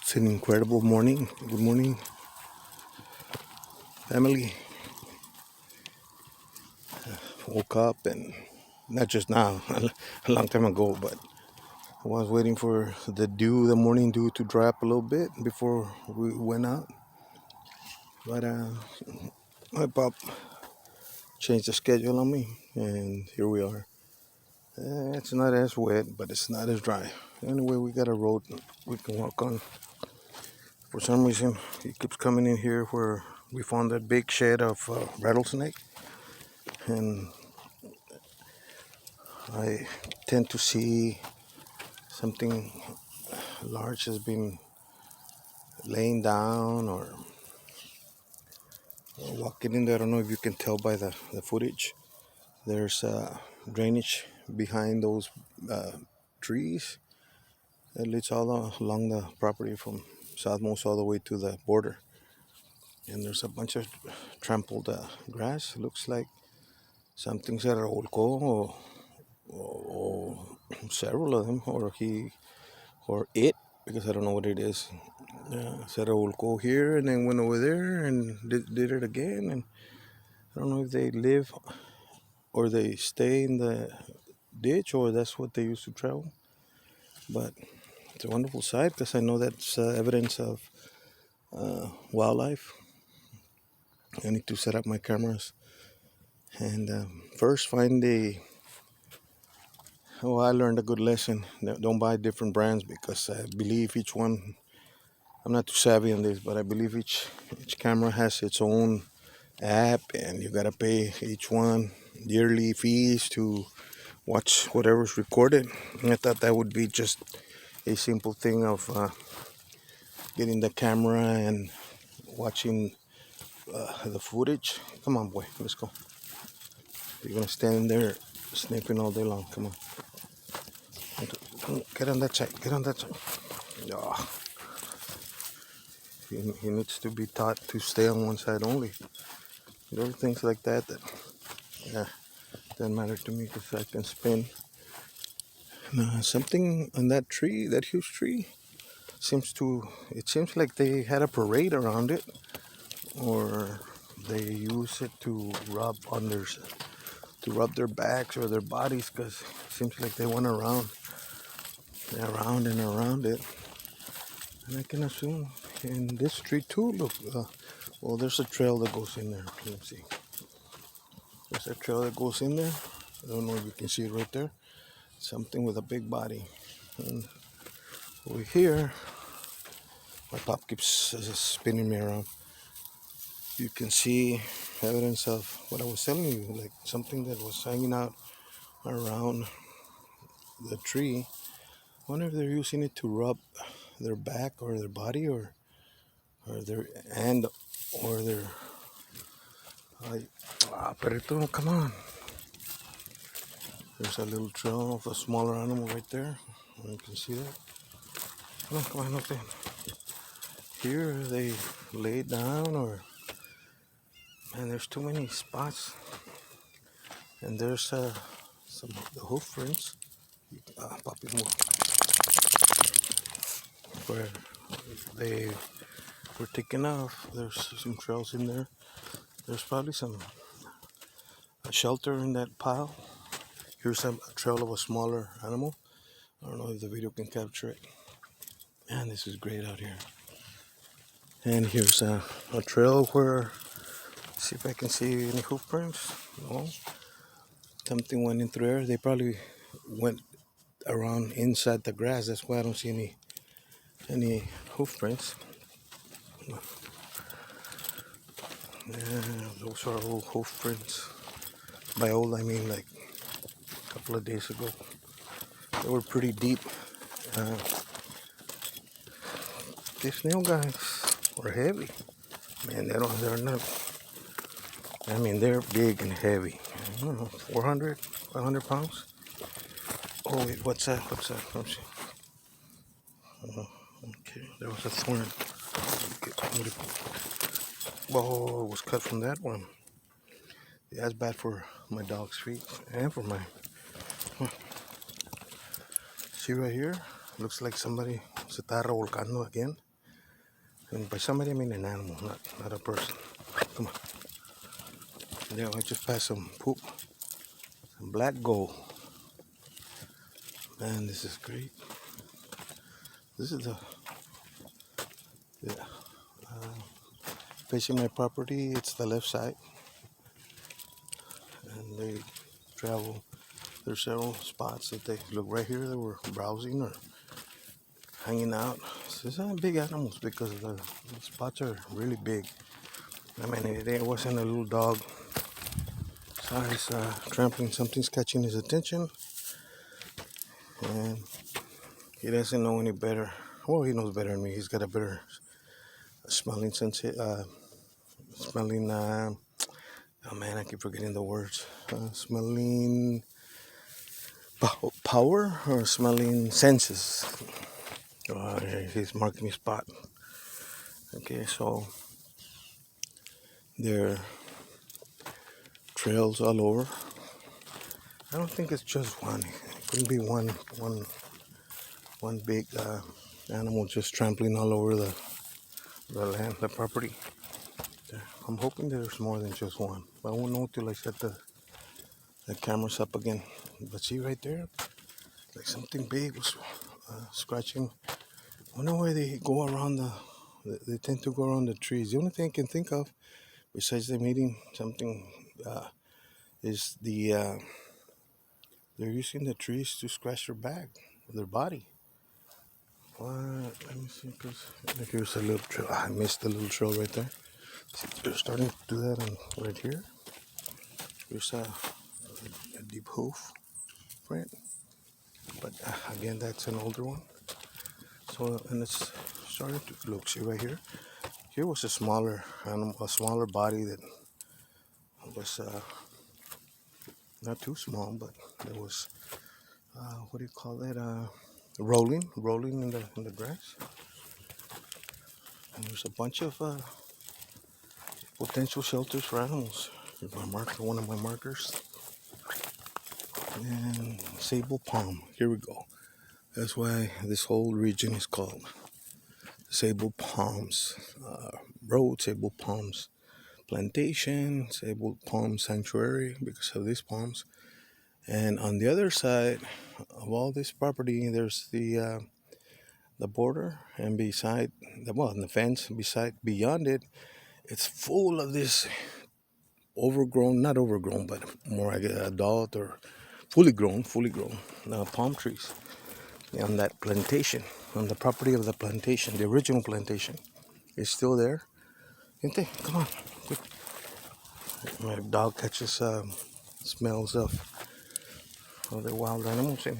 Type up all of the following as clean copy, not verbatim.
It's an incredible morning. Good morning, family. Woke up and not just now, a long time ago, but I was waiting for the morning dew to drop a little bit before we went out. But my pop changed the schedule on me, and here we are. It's not as wet, but it's not as dry. Anyway, we got a road we can walk on. For some reason, he keeps coming in here where we found that big shed of rattlesnake, and I tend to see something large has been laying down or walking in there. I don't know if you can tell by the footage. There's drainage behind those uh, trees that leads along the property from Southmost all the way to the border. And there's a bunch of trampled grass. Looks like something's at Olco or several of them, or it, because I don't know what it is. Said I will go here and then went over there and did it again. And I don't know if they live or they stay in the ditch or that's what they used to travel. But it's a wonderful sight because I know that's evidence of wildlife. I need to set up my cameras and first find the. Oh, I learned a good lesson. Don't buy different brands because I believe each one. I'm not too savvy on this, but I believe each camera has its own app, and you gotta pay each one yearly fees to watch whatever's recorded. And I thought that would be just a simple thing of getting the camera and watching the footage. Come on, boy, let's go. You're gonna stand there sniffing all day long. Come on, get on that side. Get on that side. Oh, he needs to be taught to stay on one side only. Little things like that yeah, doesn't matter to me because I can spin. Something on that tree, that huge tree, it seems like they had a parade around it, or they use it to rub their backs or their bodies, because it seems like they went around and around it. And I can assume in this tree too. Look, well, there's a trail that goes in there. Let's see. There's a trail that goes in there. I don't know if you can see it right there. Something with a big body. And over here, my pop keeps spinning me around. You can see evidence of what I was telling you, like something that was hanging out around the tree. I wonder if they're using it to rub their back or their body or their hand or their. Perrito, come on. There's a little trail of a smaller animal right there. You can see that. Come on, okay. Here they lay down, or man, there's too many spots. And there's some the hoof prints. Puppy move. Where they were taken off. There's some trails in there. There's probably a shelter in that pile. Here's a trail of a smaller animal. I don't know if the video can capture it. Man, this is great out here. And here's a trail where, see if I can see any hoof prints. No, something went in through there. They probably went around inside the grass. That's why I don't see any hoof prints. Yeah, those are old hoof prints. By old, I mean like a couple of days ago. They were pretty deep. Uh, these snail guys were heavy. Man, they're not. I mean, they're big and heavy. I don't know, 400, 500 pounds. Oh wait, what's that? Let's see. Okay, there was a thorn. Okay, whoa, it was cut from that one. Yeah, that's bad for my dog's feet and for mine. See right here? Looks like somebody se está revolcando again. And by somebody, I mean an animal, not a person. Come on. There, I just passed some poop. Some black gold. Man, this is great. This is the yeah, facing my property. It's the left side, and they travel. There's several spots that they look right here. They were browsing or hanging out. So these are big animals because the spots are really big. I mean, it wasn't a little dog size trampling. Something's catching his attention, and he doesn't know any better. Well, he knows better than me. He's got a better smelling sense. Smelling. Oh man, I keep forgetting the words. Smelling power or smelling senses. He's marking me spot. Okay, so there are trails all over. I don't think it's just one. It couldn't be one big animal just trampling all over the land, the property. I'm hoping there's more than just one. But I won't know till I set the cameras up again. But see right there, like something big was scratching. I wonder why they go around they tend to go around the trees. The only thing I can think of, besides them eating something, is they're using the trees to scratch their back, their body. Let me see, cause here's a little trail. I missed the little trail right there. See, they're starting to do that right here. There's a deep hoof print, but again, that's an older one. So, and it's starting to look. See right here. Here was a smaller animal, a smaller body that was not too small, but it was what do you call it? Rolling in the grass. And there's a bunch of potential shelters for animals. Here's my marker, one of my markers. And sable palm. Here we go. That's why this whole region is called Sable Palms Road, Sable Palms Plantation, Sable Palm Sanctuary because of these palms. And on the other side of all this property, there's the border, and beside the fence, beyond it, it's full of this overgrown, not overgrown, but more like adult or fully grown palm trees on that plantation, on the property of the plantation, the original plantation is still there. Gente, come on. Quick. My dog catches smells of the wild animals, and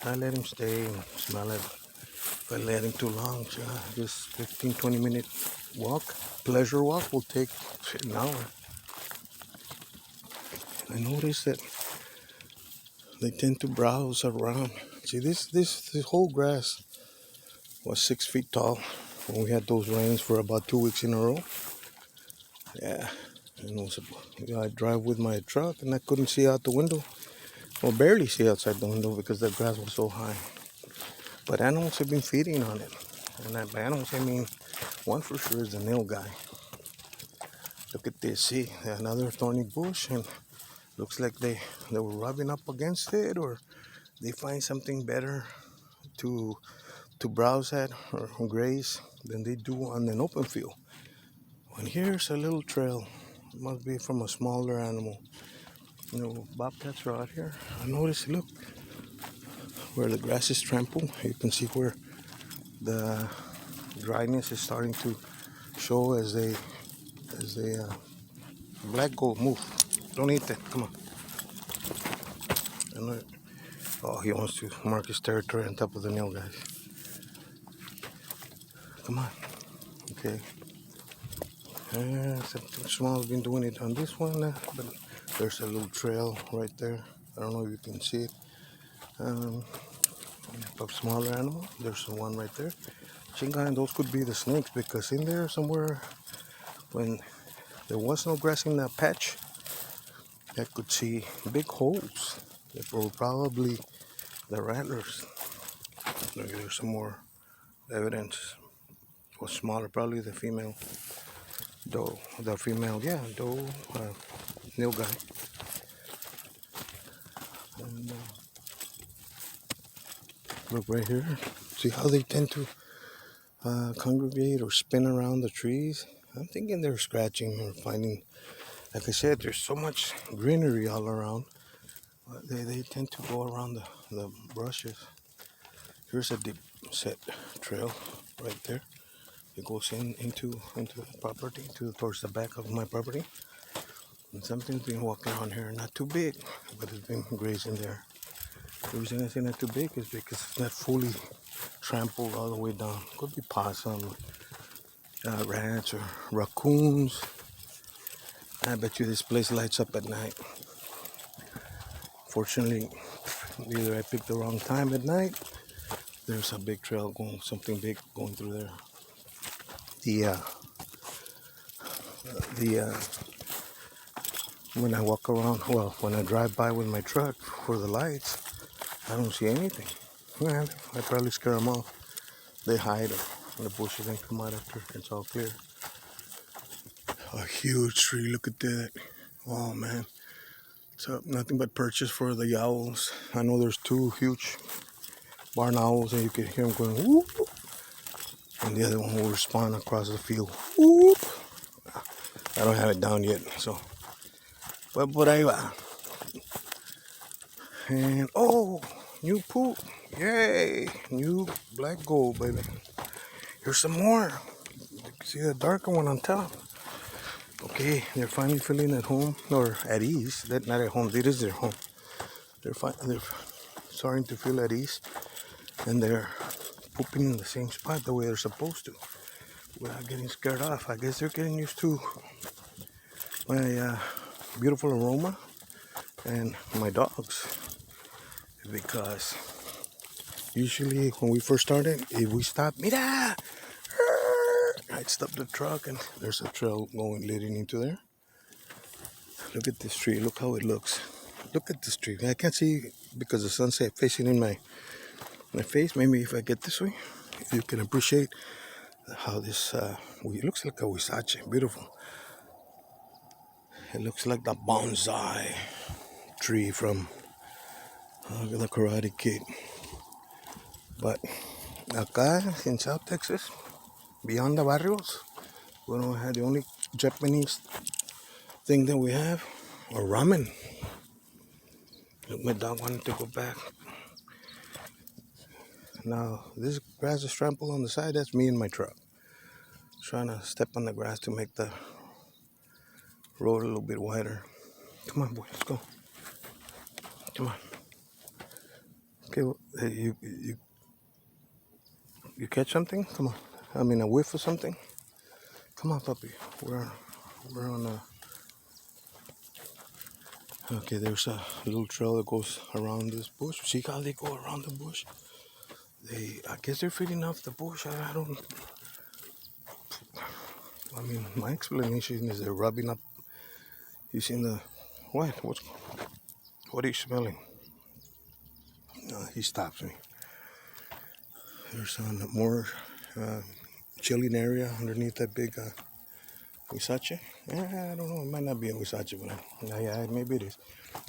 I let him stay and smell it. If I let him too long, just 15-20 minute walk, pleasure walk will take an hour. I noticed that they tend to browse around. See, this whole grass was 6 feet tall when we had those rains for about 2 weeks in a row. Yeah, and I drive with my truck and I couldn't see out the window. Well, barely see outside the window because the grass was so high. But animals have been feeding on it. And by animals, I mean, one for sure is the nilgai. Look at this, see, another thorny bush, and looks like they were rubbing up against it, or they find something better to browse at or graze than they do on an open field. And here's a little trail. It must be from a smaller animal. You know, bobcats are out here. I noticed, look, where the grass is trampled. You can see where the dryness is starting to show as they black gold move. Don't eat that. Come on. Oh, he wants to mark his territory on top of the nail, guys. Come on. Okay. Something small has been doing it on this one, but there's a little trail right there. I don't know if you can see it. A smaller animal. There's one right there. Chinga, and those could be the snakes because in there somewhere, when there was no grass in that patch, I could see big holes that were probably the rattlers. Look, there's some more evidence. was smaller, probably the female doe. The female, yeah, doe, nilgai. And look right here. See how they tend to congregate or spin around the trees? I'm thinking they're scratching or finding. Like I said, there's so much greenery all around. They tend to go around the brushes. Here's a deep set trail right there. It goes into the property, towards the back of my property. And something's been walking on here, not too big, but it's been grazing there. The reason I say not too big is because it's not fully trampled all the way down. Could be possum, rats, or raccoons. I bet you this place lights up at night. Fortunately, either I picked the wrong time at night. There's a big trail going, something big going through there. When I walk around, well, when I drive by with my truck for the lights, I don't see anything. Well, I probably scare them off. They hide in the bushes and come out after it's all clear. A huge tree, look at that. Oh man, it's nothing but purchase for the owls. I know there's two huge barn owls and you can hear them going whoop, and the other one will respond across the field. Whoop. I don't have it down yet, so. But por ahí va. And oh, new poop. Yay, new black gold, baby. Here's some more. See the darker one on top. Okay, they're finally feeling at home or at ease. That not at home. It is their home. They're starting to feel at ease, and they're pooping in the same spot the way they're supposed to, without getting scared off. I guess they're getting used to my beautiful aroma and my dogs, because usually when we first started, if we stopped, mira, I'd stop the truck and there's a trail going leading into there. Look at this tree. Look how it looks. Look at this tree. I can't see because the sunset facing in my face. Maybe if I get this way, you can appreciate how this it looks like a huizache. Beautiful. It looks like the bonsai tree from the Karate Kid. But acá in South Texas, beyond the barrios, we don't have the only Japanese thing that we have, or ramen. Look, my dog wanted to go back. Now, this grass is trampled on the side. That's me and my truck. Trying to step on the grass to make the road a little bit wider. Come on, boy, let's go. Come on. Okay, well, you catch something? Come on. I mean, a whiff of something? Come on, puppy. We're on a... Okay, there's a little trail that goes around this bush. See how they go around the bush? I guess they're feeding off the bush. I mean, my explanation is they're rubbing up. You seen the... What are you smelling? He stops me. There's more chilling area underneath that big huizache. I don't know. It might not be a huizache, but yeah, maybe it is.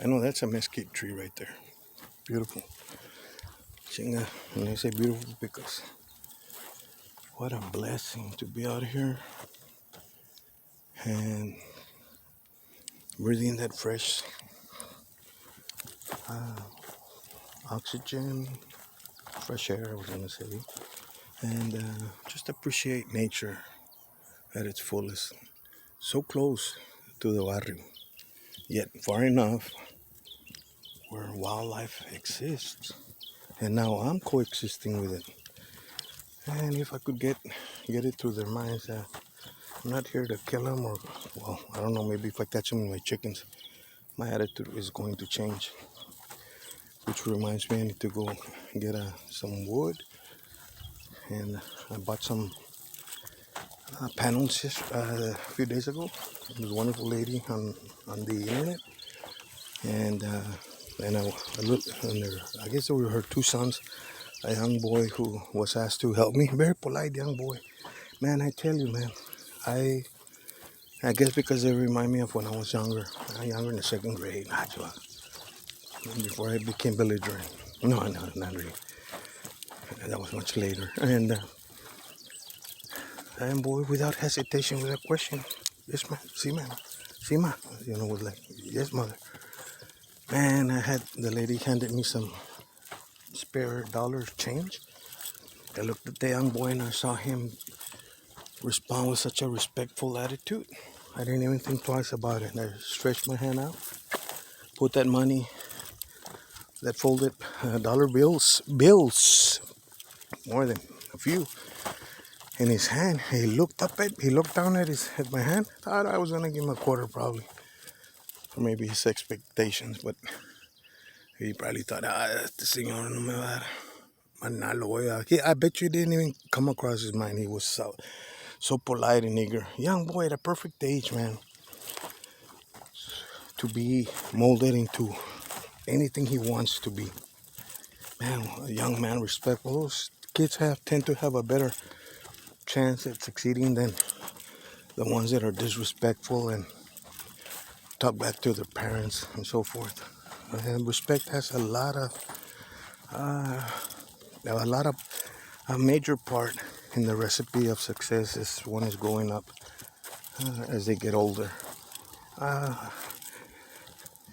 I know that's a mesquite tree right there. Beautiful. Chinga. And I say beautiful because what a blessing to be out here and breathing that fresh oxygen, fresh air, I was gonna say, and just appreciate nature at its fullest. So close to the barrio, yet far enough where wildlife exists, and now I'm coexisting with it. And if I could get it through their minds that I'm not here to kill them, or, well, I don't know, maybe if I catch them with my chickens, my attitude is going to change. Which reminds me, I need to go get some wood, and I bought some panels a few days ago. There was a wonderful lady on the internet, and I looked, and I guess they were her two sons, a young boy who was asked to help me, very polite young boy, Man, I tell you, man, I I guess because they remind me of when I was younger. Younger in the second grade, before I became belligerent. No, no, not really. That was much later. And boy, without hesitation, without question, yes, man, see, man, see, ma, was like, yes, mother. Man, the lady handed me some spare dollar change. I looked at the young boy and I saw him respond with such a respectful attitude. I didn't even think twice about it. I stretched my hand out, put that money, that folded dollar bills, more than a few, in his hand. He looked down at my hand. Thought I was gonna give him a quarter probably, or maybe his expectations, but he probably thought, este señor no me va a dar manalo. I bet you didn't even come across his mind. He was so polite and eager. Young boy at a perfect age, man, to be molded into anything he wants to be. Man, a young man, respectful. Those kids tend to have a better chance at succeeding than the ones that are disrespectful and talk back to their parents and so forth. And respect has a major part in the recipe of success as one is growing up, as they get older.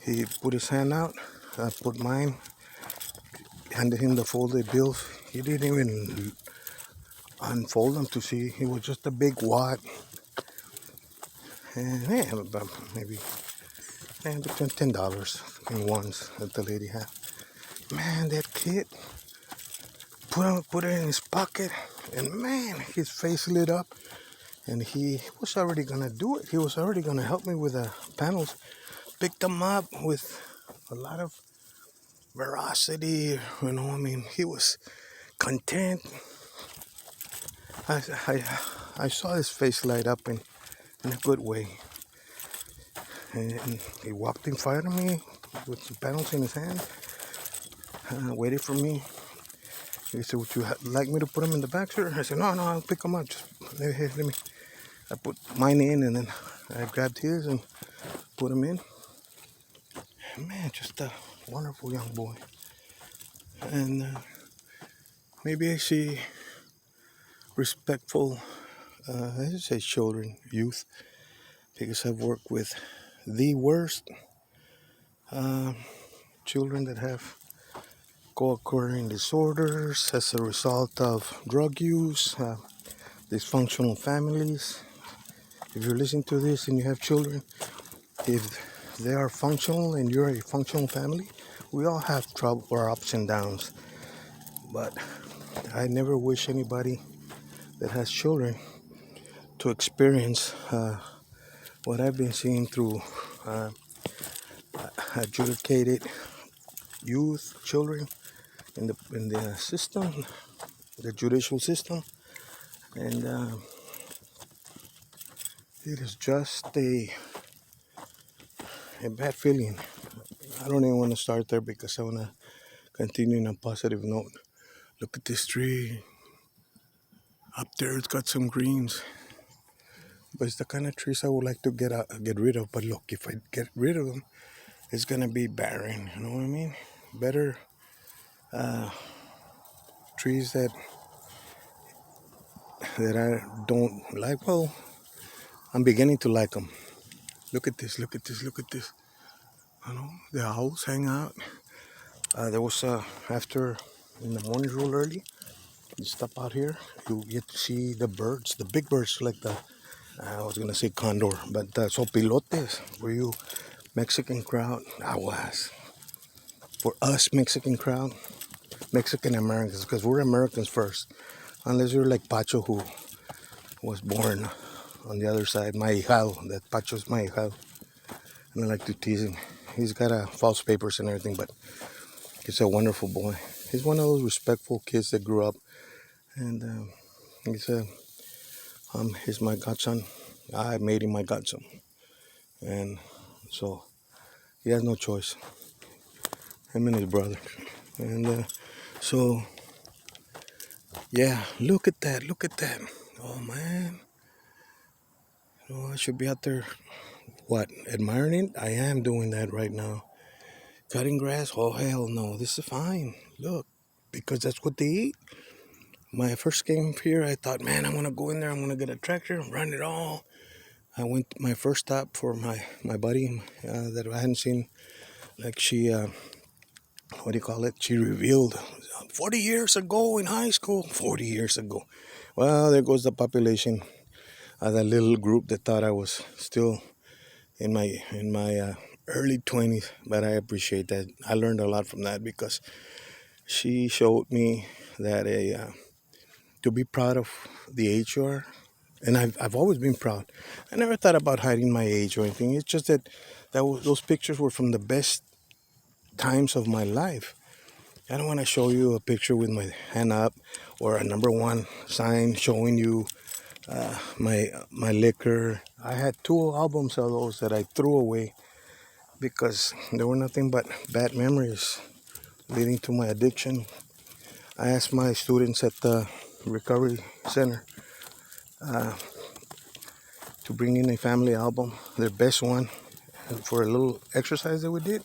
He put his hand out, I put mine, handed him the folded bills. He didn't even unfold them to see. It was just a big wad. And about maybe between $10 in ones that the lady had. Man, that kid put it in his pocket, and man, his face lit up. And he was already gonna do it. He was already gonna help me with the panels. Picked them up with a lot of veracity. I mean, he was content. I, I, I saw his face light up in a good way. And he walked in front of me with some panels in his hand, waited for me. He said, would you like me to put them in the back, sir? I said, no, I'll pick them up. Just let me. I put mine in, and then I grabbed his and put them in. Man, just a wonderful young boy. And maybe I see respectful, I should say children, youth, because I've worked with the worst children that have co-occurring disorders as a result of drug use, dysfunctional families. If you're listening to this and you have children, if they are functional and you're a functional family, we all have trouble or ups and downs. But I never wish anybody that has children to experience what I've been seeing through adjudicated youth, children in the system, the judicial system, and it is just a bad feeling. I don't even want to start there because I want to continue in a positive note. Look at this tree. Up there, it's got some greens. But it's the kind of trees I would like to get rid of. But look, if I get rid of them, it's gonna be barren. You know what I mean? Better trees that I don't like. Well, I'm beginning to like them. Look at this. Look at this. Look at this. You know, the owls hang out. There was after in the morning real early. You stop out here, you get to see the birds, the big birds like I was gonna say condor, but the sopilotes for you Mexican crowd. I was for us Mexican crowd, Mexican Americans, because we're Americans first. Unless you're like Pacho, who was born on the other side, my hijado. That Pacho's my hijado, and I like to tease him. He's got false papers and everything, but he's a wonderful boy. He's one of those respectful kids that grew up, and he's my godson. I made him my godson, and so he has no choice. Him and his brother, and so Yeah, look at that. Look at that. Oh man. Oh, I should be out there. What? Admiring it? I am doing that right now. Cutting grass? Oh hell no. This is fine. Look, because that's what they eat. When I first came here, I thought, man, I'm gonna go in there. I'm gonna get a tractor, run it all. I went my first stop for my buddy that I hadn't seen. Like she, what do you call it? She revealed 40 years ago in high school. 40 years ago. Well, there goes the population. That little group that thought I was still in my early 20s. But I appreciate that. I learned a lot from that because she showed me that to be proud of the age you are. And I've always been proud. I never thought about hiding my age or anything. It's just that those pictures were from the best times of my life. I don't want to show you a picture with my hand up or a number one sign showing you my liquor. I had 2 albums of those that I threw away because they were nothing but bad memories leading to my addiction. I asked my students at the recovery center to bring in a family album, their best one, and for a little exercise that we did.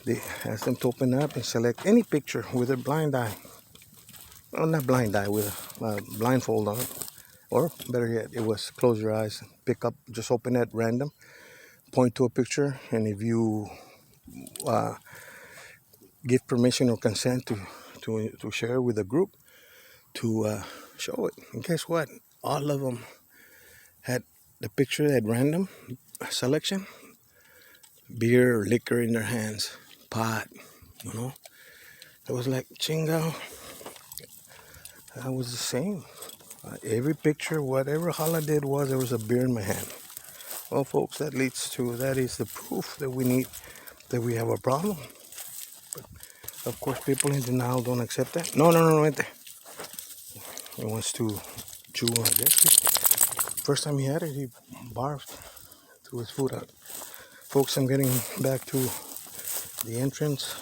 They asked them to open up and select any picture with a blind eye. Well, not blind eye, with a blindfold on. Or better yet, it was close your eyes, pick up, just open at random, point to a picture, and if you uh, give permission or consent to share with the group, to show it. And guess what? All of them had the picture at random selection, beer or liquor in their hands, pot, you know. It was like, chingo, I was the same. Every picture, whatever holiday it was, there was a beer in my hand. Well, folks, that is the proof that we need, that we have a problem. But of course, people in denial don't accept that. No, no, no, right there. He wants to chew on it. First time he had it, he barfed, threw his food out. Folks, I'm getting back to the entrance.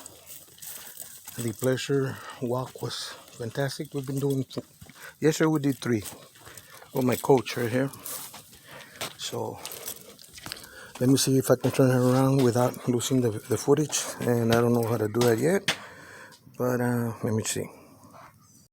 The pleasure walk was fantastic. We've been doing, yesterday we did 3 with my coach right here. So let me see if I can turn her around without losing the footage. And I don't know how to do that yet, but let me see.